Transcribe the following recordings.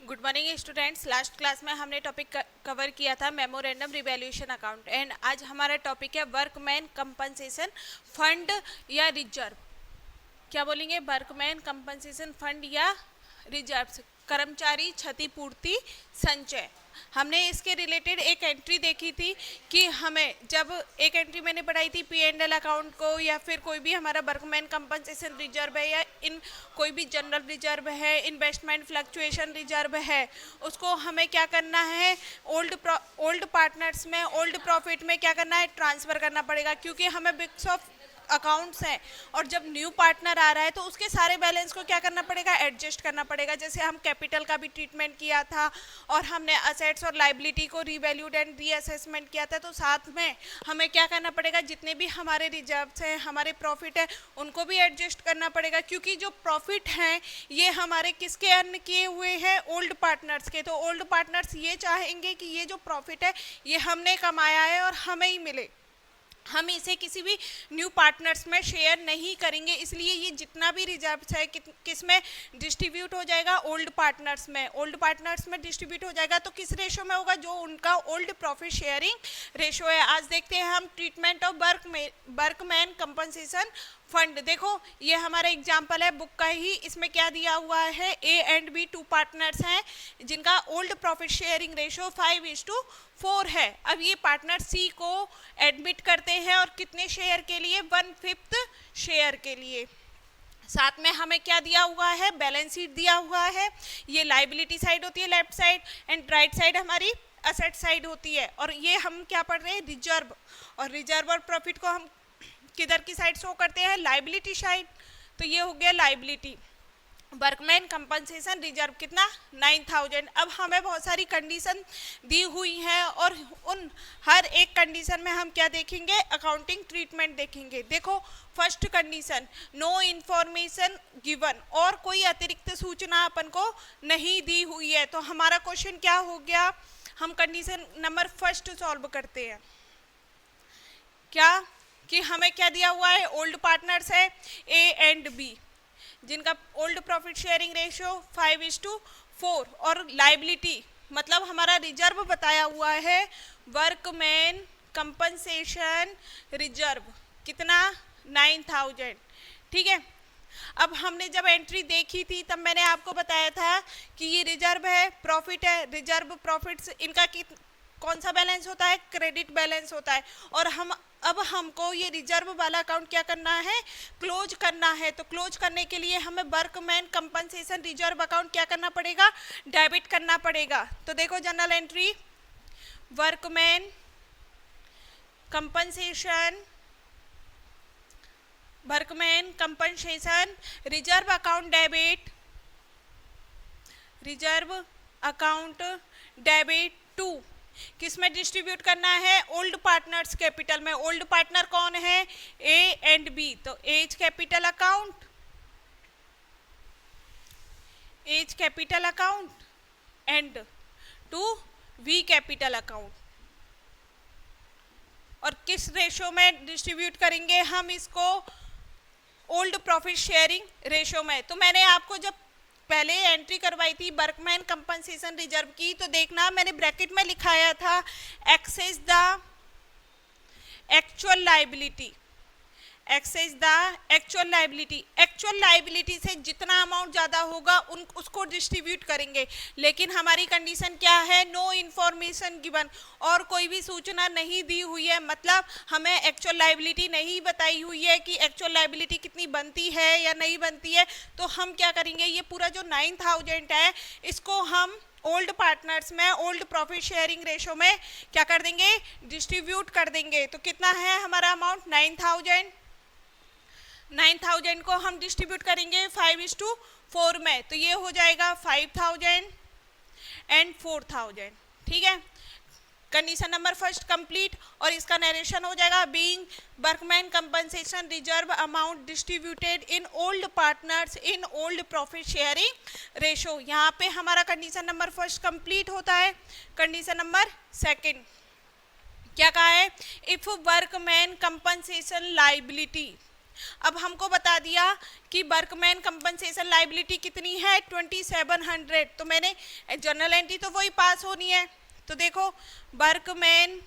Good morning students. Last class में हमने topic cover किया था मेमोरेंडम रिवैल्यूएशन अकाउंट एंड आज हमारा टॉपिक है वर्कमैन कंपनसेशन फंड या रिजर्व। क्या बोलेंगे? वर्कमैन कंपनसेशन फंड या रिजर्व, कर्मचारी क्षतिपूर्ति संचय। हमने इसके रिलेटेड एक एंट्री देखी थी कि हमें जब एक एंट्री मैंने पढ़ाई थी P&L अकाउंट को या फिर कोई भी हमारा वर्कमैन कंपनसेशन रिजर्व है या इन कोई भी जनरल रिजर्व है, इन्वेस्टमेंट फ्लक्चुएशन रिजर्व है, उसको हमें क्या करना है, ओल्ड पार्टनर्स में ओल्ड प्रॉफिट में क्या करना है, ट्रांसफ़र करना पड़ेगा, क्योंकि हमें बुक्स ऑफ अकाउंट्स हैं और जब न्यू पार्टनर आ रहा है तो उसके सारे बैलेंस को क्या करना पड़ेगा, एडजस्ट करना पड़ेगा। जैसे हम कैपिटल का भी ट्रीटमेंट किया था और हमने असेट्स और लाइबिलिटी को रीवैल्यूड एंड रीअसेसमेंट किया था, तो साथ में हमें क्या करना पड़ेगा, जितने भी हमारे रिजर्व्स हैं, हमारे प्रॉफिट है, उनको भी एडजस्ट करना पड़ेगा, क्योंकि जो प्रॉफिट हैं ये हमारे किसके अर्न किए हुए हैं, ओल्ड पार्टनर्स के। तो ओल्ड पार्टनर्स ये चाहेंगे कि ये जो प्रॉफिट है ये हमने कमाया है और हमें ही मिले, हम इसे किसी भी न्यू पार्टनर्स में शेयर नहीं करेंगे। इसलिए ये जितना भी रिजर्व है किस में डिस्ट्रीब्यूट हो जाएगा, ओल्ड पार्टनर्स में। ओल्ड पार्टनर्स में डिस्ट्रीब्यूट हो जाएगा तो किस रेशो में होगा, जो उनका ओल्ड प्रॉफिट शेयरिंग रेशो है। आज देखते हैं हम treatment of workman compensation fund. देखो ये हमारा एग्जाम्पल है बुक का ही, इसमें क्या दिया हुआ है, A and B two partners हैं जिनका ओल्ड प्रॉफिट शेयरिंग रेशो 5:4 है। अब ये पार्टनर सी को एडमिट करते हैं और कितने शेयर के लिए, 1/5 शेयर के लिए। साथ में हमें क्या दिया हुआ है, बैलेंस शीट दिया हुआ है। ये लाइबिलिटी साइड होती है left side and right side हमारी असेट साइड होती है। और ये हम क्या पढ़ रहे हैं, रिजर्व। और रिजर्व और प्रॉफिट को हम किधर की साइड शो करते हैं, लाइबिलिटी साइड। तो ये हो गया लाइबिलिटी। वर्कमैन कंपनसेशन रिजर्व कितना, 9000। अब हमें बहुत सारी कंडीशन दी हुई हैं और उन हर एक कंडीशन में हम क्या देखेंगे, अकाउंटिंग ट्रीटमेंट देखेंगे। देखो first condition, no information given, और कोई अतिरिक्त सूचना अपन को नहीं दी हुई है। तो हमारा क्वेश्चन क्या हो गया, हम कंडीशन नंबर फर्स्ट सॉल्व करते हैं। क्या कि हमें क्या दिया हुआ है, ओल्ड पार्टनर्स है ए एंड बी जिनका ओल्ड प्रॉफिट शेयरिंग रेशियो 5:4 और लाइबिलिटी मतलब हमारा रिजर्व बताया हुआ है वर्कमैन कंपनसेशन रिजर्व कितना, 9000। ठीक है। अब हमने जब एंट्री देखी थी तब मैंने आपको बताया था कि ये रिजर्व है, प्रॉफिट है, रिजर्व प्रॉफिट्स इनका कौन सा बैलेंस होता है, क्रेडिट बैलेंस होता है। और अब हमको ये रिजर्व वाला अकाउंट क्या करना है, क्लोज करना है। तो क्लोज करने के लिए हमें वर्कमैन कंपनसेशन रिजर्व अकाउंट क्या करना पड़ेगा, डेबिट करना पड़ेगा। तो देखो general entry, workman compensation reserve account debit, reserve account debit to किस में डिस्ट्रीब्यूट करना है, ओल्ड पार्टनर्स कैपिटल में। ओल्ड पार्टनर कौन है, ए एंड बी। तो A's capital account and to B capital account. और किस रेशो में डिस्ट्रीब्यूट करेंगे हम इसको, ओल्ड प्रॉफिट शेयरिंग रेशो में। तो मैंने आपको जब पहले एंट्री करवाई थी वर्कमैन कंपनसेशन रिजर्व की, तो देखना मैंने ब्रैकेट में लिखाया था excess the actual liability, actual liability से जितना अमाउंट ज़्यादा होगा उसको डिस्ट्रीब्यूट करेंगे। लेकिन हमारी कंडीशन क्या है, नो इन्फॉर्मेशन गिवन, और कोई भी सूचना नहीं दी हुई है। मतलब हमें एक्चुअल लाइबिलिटी नहीं बताई हुई है कि एक्चुअल लाइबिलिटी कितनी बनती है या नहीं बनती है। तो हम क्या करेंगे, ये पूरा जो 9000 है इसको हम ओल्ड पार्टनर्स में ओल्ड प्रॉफिट शेयरिंग रेशो में क्या कर देंगे, डिस्ट्रीब्यूट कर देंगे। तो कितना है हमारा अमाउंट, 9000 को हम डिस्ट्रीब्यूट करेंगे 5:4 में। तो ये हो जाएगा 5000 एंड 4000। ठीक है, कंडीशन नंबर फर्स्ट कंप्लीट। और इसका नरेशन हो जाएगा, being workman compensation reserve amount distributed in old partners in old profit sharing ratio. यहाँ पे हमारा कंडीशन नंबर फर्स्ट कंप्लीट होता है। कंडीशन नंबर सेकंड क्या कहा है, इफ वर्कमैन कंपनसेशन लाइबिलिटी अब हमको बता दिया कि वर्कमैन कंपनसेशन लाइबिलिटी कितनी है 2700, तो मैंने जर्नल एंट्री तो वही पास होनी है। तो देखो वर्कमैन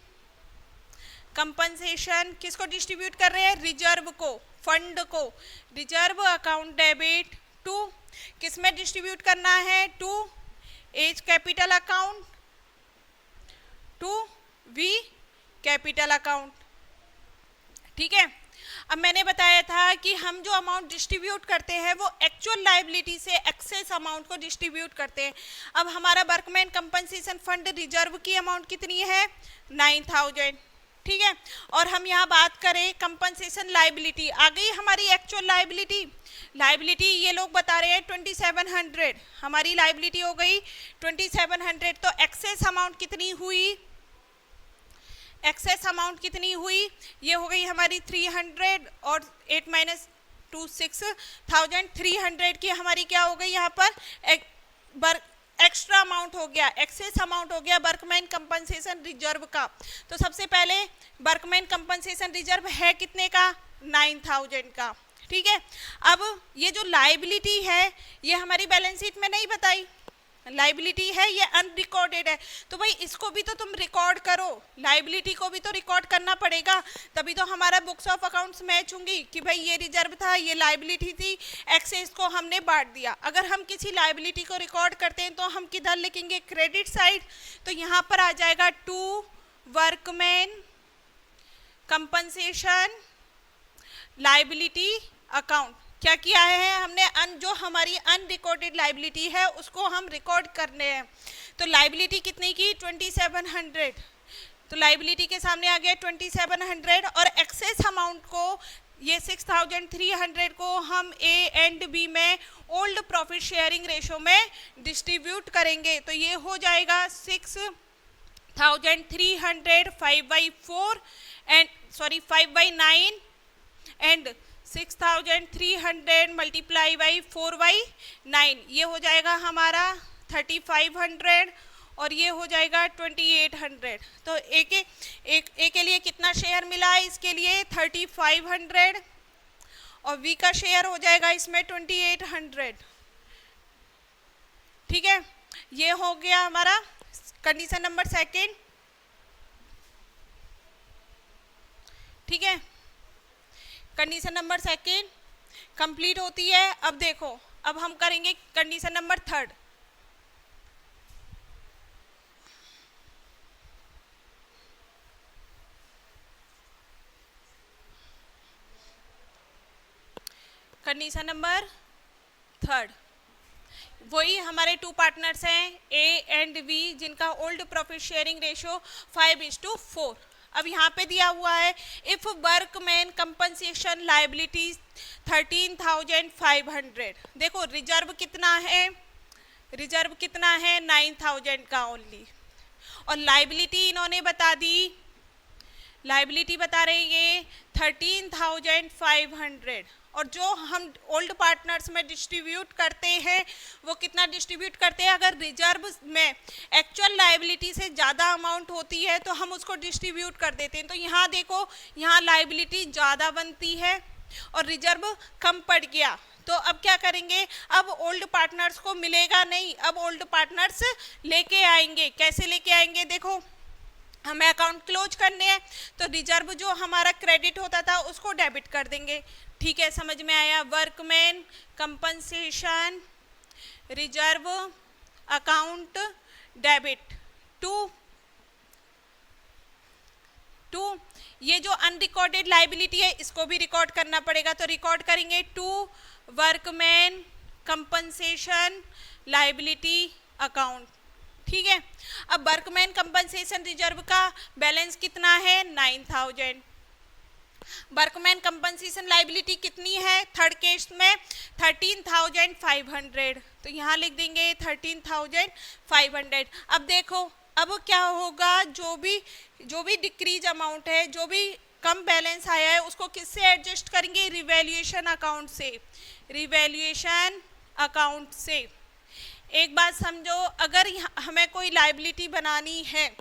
कंपनसेशन किसको डिस्ट्रीब्यूट कर रहे हैं, रिजर्व को, फंड को, रिजर्व अकाउंट डेबिट टू किस में डिस्ट्रीब्यूट करना है, to A's capital account to B capital account. ठीक है, अब मैंने बताया था कि हम जो अमाउंट डिस्ट्रीब्यूट करते हैं वो एक्चुअल लाइबिलिटी से एक्सेस अमाउंट को डिस्ट्रीब्यूट करते हैं। अब हमारा वर्कमैन कंपनसेशन फंड रिजर्व की अमाउंट कितनी है 9000, ठीक है। और हम यहाँ बात करें कंपनसेशन लाइबिलिटी, आ गई हमारी एक्चुअल लाइबिलिटी। लाइबिलिटी ये लोग बता रहे हैं 2700, हमारी लाइबिलिटी हो गई 2700, तो एक्सेस अमाउंट कितनी हुई, एक्सेस अमाउंट कितनी हुई, ये हो गई हमारी 300 और 8 माइनस 2 6,000, 300 की हमारी क्या हो गई यहाँ पर एक्स्ट्रा अमाउंट हो गया, एक्सेस अमाउंट हो गया वर्कमैन कंपनसेशन रिजर्व का। तो सबसे पहले वर्कमैन कंपनसेशन रिजर्व है कितने का, 9000 का, ठीक है। अब ये जो लाइबिलिटी है ये हमारी बैलेंस शीट में नहीं बताई, लाइबिलिटी है ये अनरिकॉर्डेड है, तो भाई इसको भी तो तुम रिकॉर्ड करो, लाइबिलिटी को भी तो रिकॉर्ड करना पड़ेगा, तभी तो हमारा बुक्स ऑफ अकाउंट्स मैच होंगी कि भाई ये रिजर्व था, ये लाइबिलिटी थी, एक्सेस को हमने बांट दिया। अगर हम किसी लाइबिलिटी को रिकॉर्ड करते हैं तो हम किधर लिखेंगे, क्रेडिट साइड, तो यहाँ पर आ जाएगा to workman compensation liability account. क्या किया है हमने, जो हमारी अनरिकॉर्डेड लाइबिलिटी है उसको हम रिकॉर्ड करने हैं। तो लाइबिलिटी कितने की 2700, तो लाइबिलिटी के सामने आ गया 2700, और एक्सेस अमाउंट को ये 6300 को हम ए एंड बी में ओल्ड प्रॉफिट शेयरिंग रेशो में डिस्ट्रीब्यूट करेंगे। तो ये हो जाएगा 6300 5/4 एंड 5/9 एंड 6300 मल्टीप्लाई बाई 4/9, ये हो जाएगा हमारा 3500 और ये हो जाएगा 2800। तो ए के लिए कितना शेयर मिला है, इसके लिए 3500 और बी का शेयर हो जाएगा इसमें 2800, ठीक है। ये हो गया हमारा कंडीशन नंबर सेकेंड, ठीक है। कंडीशन नंबर सेकेंड कंप्लीट होती है। अब देखो, अब हम करेंगे condition number third. Condition number third, वही हमारे टू पार्टनर्स हैं ए एंड बी, जिनका ओल्ड प्रॉफिट शेयरिंग रेशो 5:4। अब यहाँ पे दिया हुआ है इफ वर्कमैन कंपनसेशन लाइबिलिटी 13,500। देखो रिजर्व कितना है, रिजर्व कितना है 9,000 का ओनली, और लाइबिलिटी इन्होंने बता दी, लाइबिलिटी बता रहे ये 13,500, और जो हम ओल्ड पार्टनर्स में डिस्ट्रीब्यूट करते हैं वो कितना डिस्ट्रीब्यूट करते हैं, अगर रिजर्व में एक्चुअल लाइबिलिटी से ज़्यादा अमाउंट होती है तो हम उसको डिस्ट्रीब्यूट कर देते हैं। तो यहाँ देखो, यहाँ लाइबिलिटी ज़्यादा बनती है और रिजर्व कम पड़ गया, तो अब क्या करेंगे, अब ओल्ड पार्टनर्स को मिलेगा नहीं, अब ओल्ड पार्टनर्स लेके आएंगे। कैसे लेके आएंगे, देखो हमें अकाउंट क्लोज करने हैं, तो रिजर्व जो हमारा क्रेडिट होता था उसको डेबिट कर देंगे, ठीक है। समझ में आया, workman compensation reserve account debit to ये जो अनरिकॉर्डेड लाइबिलिटी है इसको भी रिकॉर्ड करना पड़ेगा, तो रिकॉर्ड करेंगे to workman compensation liability account, ठीक है। अब वर्कमैन कंपनसेशन रिजर्व का बैलेंस कितना है 9,000, वर्कमैन कंपनसेशन लाइबिलिटी कितनी है थर्ड केस में 13,500, तो यहाँ लिख देंगे 13,500। अब देखो अब क्या होगा, जो भी डिक्रीज अमाउंट है, जो भी कम बैलेंस आया है उसको किससे एडजस्ट करेंगे, रिवैल्यूएशन अकाउंट से, रिवैल्यूएशन अकाउंट से। एक बात समझो, अगर हमें कोई लाइबिलिटी बनानी है,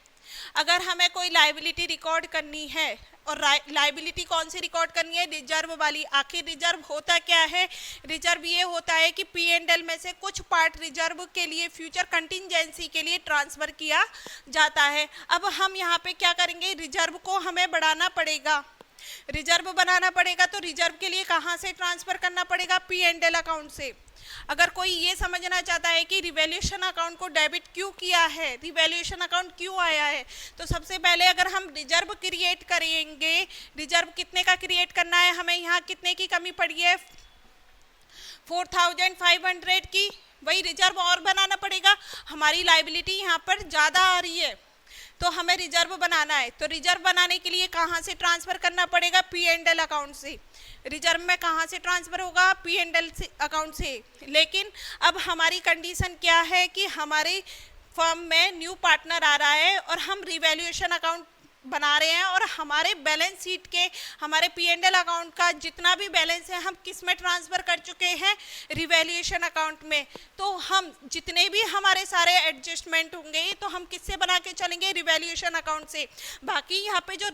अगर हमें कोई लाइबिलिटी रिकॉर्ड करनी है, और लाइबिलिटी कौन सी रिकॉर्ड करनी है, रिजर्व वाली। आखिर रिजर्व होता क्या है, रिजर्व ये होता है कि P&L में से कुछ पार्ट रिजर्व के लिए, फ्यूचर कंटिंजेंसी के लिए ट्रांसफर किया जाता है। अब हम यहाँ पे क्या करेंगे, रिजर्व को हमें बढ़ाना पड़ेगा, रिजर्व बनाना पड़ेगा। तो रिजर्व के लिए कहाँ से ट्रांसफर करना पड़ेगा, P&L अकाउंट से। अगर कोई ये समझना चाहता है कि रिवैल्यूएशन अकाउंट को डेबिट क्यों किया है, रिवैल्यूएशन अकाउंट क्यों आया है, तो सबसे पहले अगर हम रिजर्व क्रिएट करेंगे, रिजर्व कितने का क्रिएट करना है, हमें यहाँ कितने की कमी पड़ी है, 4500 की, वही रिजर्व और बनाना पड़ेगा। हमारी लाइबिलिटी यहाँ पर ज़्यादा आ रही है तो हमें रिजर्व बनाना है। तो रिजर्व बनाने के लिए कहाँ से ट्रांसफर करना पड़ेगा, P&L अकाउंट से। रिजर्व में कहाँ से ट्रांसफर होगा, P&L से अकाउंट से। लेकिन अब हमारी कंडीशन क्या है कि हमारे फर्म में न्यू पार्टनर आ रहा है और हम रिवैल्यूएशन अकाउंट बना रहे हैं और हमारे बैलेंस शीट के, हमारे P&L अकाउंट का जितना भी बैलेंस है हम किस में ट्रांसफ़र कर चुके हैं, रिवैल्यूएशन अकाउंट में। तो हम जितने भी हमारे सारे एडजस्टमेंट होंगे तो हम किससे बना के चलेंगे, रिवैल्यूएशन अकाउंट से। बाकी यहाँ पे जो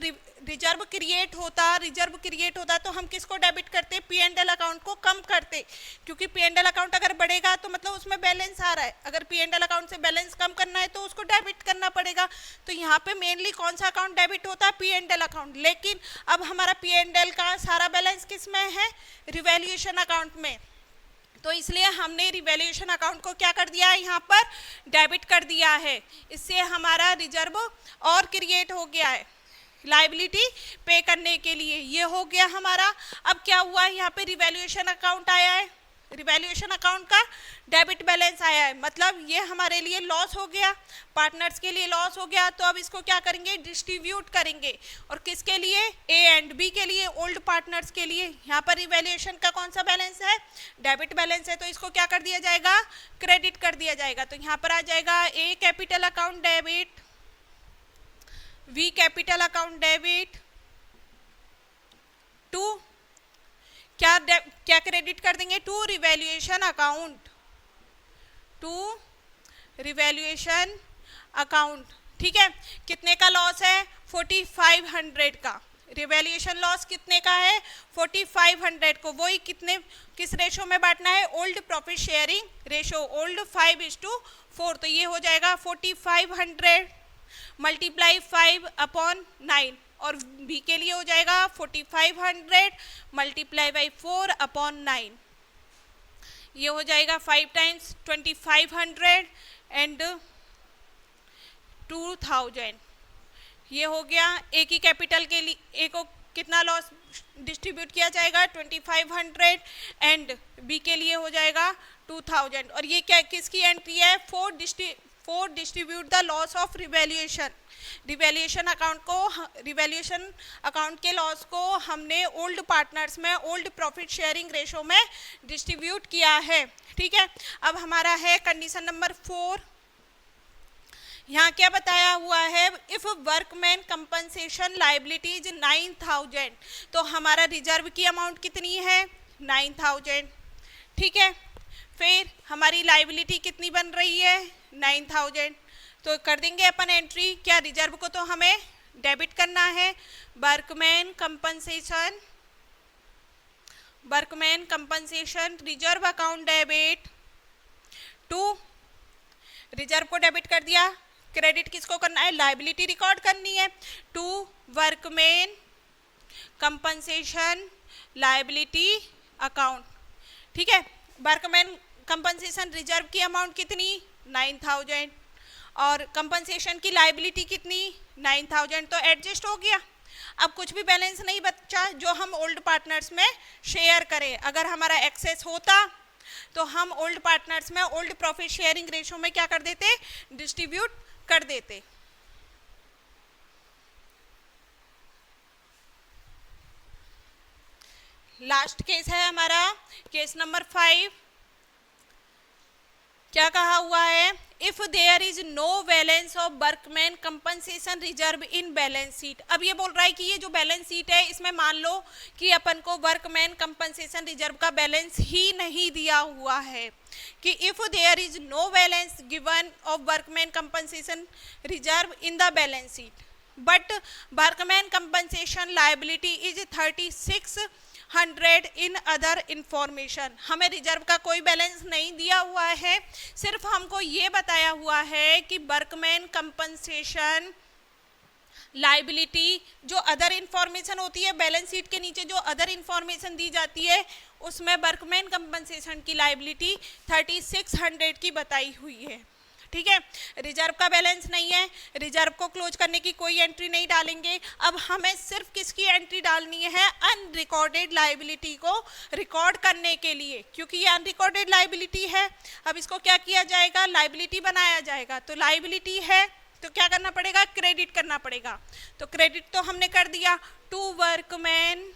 रिजर्व क्रिएट होता तो हम किसको डेबिट करते, P&L अकाउंट को कम करते, क्योंकि P&L अकाउंट अगर बढ़ेगा तो मतलब उसमें बैलेंस आ रहा है। अगर P&L अकाउंट से बैलेंस कम करना है तो उसको डेबिट करना पड़ेगा। तो यहाँ पे मेनली कौन सा अकाउंट डेबिट होता है, P&L अकाउंट। लेकिन अब हमारा P&L का सारा बैलेंस किस में है, रिवैल्यूएशन अकाउंट में। तो इसलिए हमने रिवैल्यूएशन अकाउंट को क्या कर दिया है, यहाँ पर डेबिट कर दिया है। इससे हमारा रिजर्व और क्रिएट हो गया है लाइबिलिटी पे करने के लिए। ये हो गया हमारा। अब क्या हुआ, यहाँ पे रिवैल्यूएशन अकाउंट आया है, रिवैल्यूएशन अकाउंट का डेबिट बैलेंस आया है, मतलब ये हमारे लिए लॉस हो गया, पार्टनर्स के लिए लॉस हो गया। तो अब इसको क्या करेंगे, डिस्ट्रीब्यूट करेंगे। और किसके लिए, A एंड B के लिए, ओल्ड पार्टनर्स के लिए। यहाँ पर रिवैल्यूएशन का कौन सा बैलेंस है, डेबिट बैलेंस है, तो इसको क्या कर दिया जाएगा, क्रेडिट कर दिया जाएगा। तो यहाँ पर आ जाएगा A capital account debit, V capital account debit to क्या क्रेडिट कर देंगे, to revaluation account, to revaluation account. ठीक है, कितने का लॉस है, 4500 का। रिवैल्यूएशन लॉस कितने का है, 4500 को। वही कितने, किस रेशो में बांटना है, old profit sharing ratio, old 5:4। तो ये हो जाएगा 4500 मल्टीप्लाई 5/9, और B के लिए हो जाएगा 4500 मल्टीप्लाई बाई 4/9। ये हो जाएगा 5 टाइम्स 2500 एंड 2000। ये हो गया। A की कैपिटल के लिए A को कितना लॉस डिस्ट्रीब्यूट किया जाएगा, 2500 एंड B के लिए हो जाएगा 2000। और ये क्या, किसकी एंट्री है, four distribute the loss of revaluation. Revaluation account को, रिवैल्यूएशन अकाउंट के लॉस को हमने ओल्ड पार्टनर्स में, ओल्ड प्रॉफिट शेयरिंग रेशो में डिस्ट्रीब्यूट किया है। ठीक है, अब हमारा है कंडीशन नंबर 4। यहाँ क्या बताया हुआ है, इफ वर्कमैन कंपनसेशन लाइबिलिटीज 9000, तो हमारा रिजर्व की अमाउंट कितनी है, 9000। ठीक है, फिर हमारी लाइबिलिटी कितनी बन रही है, 9000। तो कर देंगे अपन एंट्री, क्या रिजर्व को तो हमें डेबिट करना है, workman compensation reserve account debit to, reserve को डेबिट कर दिया, क्रेडिट किसको करना है, लाइबिलिटी रिकॉर्ड करनी है, to workman compensation liability account. ठीक है, वर्कमैन कंपनसेशन रिजर्व की अमाउंट कितनी, 9000, और कंपनसेशन की लाइबिलिटी कितनी, 9000। तो एडजस्ट हो गया। अब कुछ भी बैलेंस नहीं बचा जो हम ओल्ड पार्टनर्स में शेयर करें। अगर हमारा एक्सेस होता तो हम ओल्ड पार्टनर्स में, ओल्ड प्रॉफिट शेयरिंग रेशो में क्या कर देते, डिस्ट्रीब्यूट कर देते। लास्ट केस है हमारा, केस नंबर 5। क्या कहा हुआ है, if there is no balance of workman compensation reserve in balance sheet. अब ये बोल रहा है कि ये जो बैलेंस शीट है इसमें मान लो कि अपन को वर्कमैन कंपनसेशन रिजर्व का बैलेंस ही नहीं दिया हुआ है, कि if there is no balance given of workman compensation reserve in the balance sheet. But workman compensation liability is 3600 in other information. हमें रिजर्व का कोई बैलेंस नहीं दिया हुआ है, सिर्फ हमको ये बताया हुआ है कि वर्कमैन कंपनसेशन लाइबिलिटी जो अदर इंफॉर्मेशन होती है, बैलेंस शीट के नीचे जो अदर इंफॉर्मेशन दी जाती है उसमें वर्कमैन कंपनसेशन की लाइबिलिटी 3600 की बताई हुई है। ठीक है, रिजर्व का बैलेंस नहीं है, रिजर्व को क्लोज करने की कोई एंट्री नहीं डालेंगे। अब हमें सिर्फ किसकी एंट्री डालनी है, अनरिकॉर्डेड लाइबिलिटी को रिकॉर्ड करने के लिए, क्योंकि ये अनरिकॉर्डेड लाइबिलिटी है। अब इसको क्या किया जाएगा, लाइबिलिटी बनाया जाएगा। तो लाइबिलिटी है तो क्या करना पड़ेगा, क्रेडिट करना पड़ेगा। तो क्रेडिट तो हमने कर दिया to workman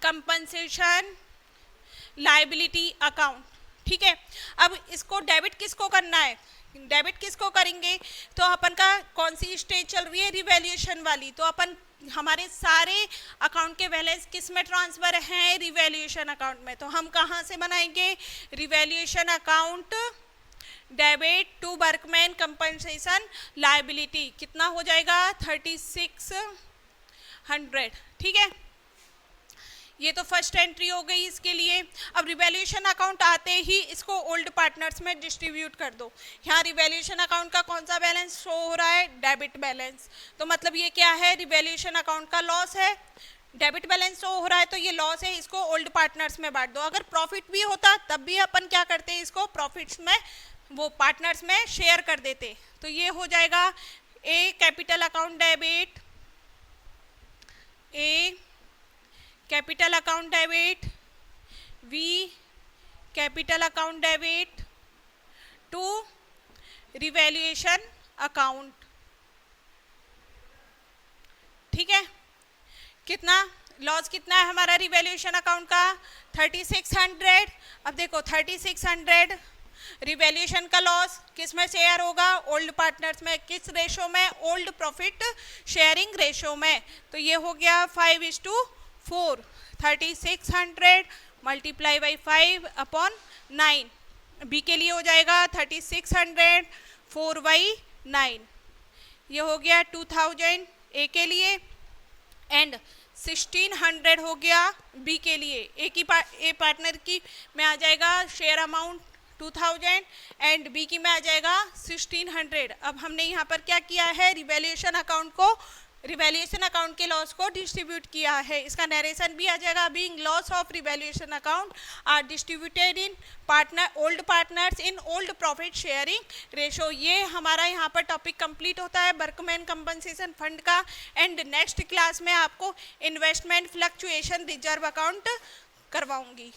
compensation liability account. ठीक है, अब इसको डेबिट किसको करना है, डेबिट किसको करेंगे, तो अपन का कौन सी स्टेज चल रही है, रिवैल्यूएशन वाली। तो अपन हमारे सारे अकाउंट के बैलेंस किस में ट्रांसफर हैं, रिवैल्यूएशन अकाउंट में। तो हम कहाँ से बनाएंगे, revaluation account debit to workman compensation liability, कितना हो जाएगा 3600। ठीक है, ये तो फर्स्ट एंट्री हो गई इसके लिए। अब रिवैल्यूएशन अकाउंट आते ही इसको ओल्ड पार्टनर्स में डिस्ट्रीब्यूट कर दो। यहाँ रिवैल्यूएशन अकाउंट का कौन सा बैलेंस शो हो रहा है, डेबिट बैलेंस। तो मतलब ये क्या है, रिवैल्यूएशन अकाउंट का लॉस है, डेबिट बैलेंस शो हो रहा है तो ये लॉस है, इसको ओल्ड पार्टनर्स में बांट दो। अगर प्रॉफिट भी होता तब भी अपन क्या करते हैं, इसको प्रॉफिट्स में वो पार्टनर्स में शेयर कर देते। तो ये हो जाएगा A capital account debit, A capital account debit, B capital account debit to revaluation account. ठीक है, कितना लॉस कितना है हमारा रिवैल्यूएशन अकाउंट का, 3600। अब देखो 3600 रिवैल्यूएशन का लॉस किस में शेयर होगा, ओल्ड पार्टनर्स में। किस रेशो में, ओल्ड प्रॉफिट शेयरिंग रेशो में। तो ये हो गया 5:4, 3600 मल्टीप्लाई बाई 5/9। बी के लिए हो जाएगा 3600 4/9, ये हो गया 2000 ए के लिए, एंड 1600 हो गया बी के लिए। ए की ए पार्टनर की में आ जाएगा शेयर अमाउंट 2000 एंड बी की में आ जाएगा 1600। अब हमने यहाँ पर क्या किया है, रिवैल्यूएशन अकाउंट को, रिवैल्यूएशन अकाउंट के लॉस को डिस्ट्रीब्यूट किया है। इसका नरेशन भी आ जाएगा, being loss of revaluation account are distributed in partner old partners in old profit sharing ratio. ये हमारा यहाँ पर टॉपिक कंप्लीट होता है वर्कमैन कंपनसेशन फंड का। एंड नेक्स्ट क्लास में आपको इन्वेस्टमेंट फ्लक्चुएशन रिजर्व अकाउंट करवाऊंगी।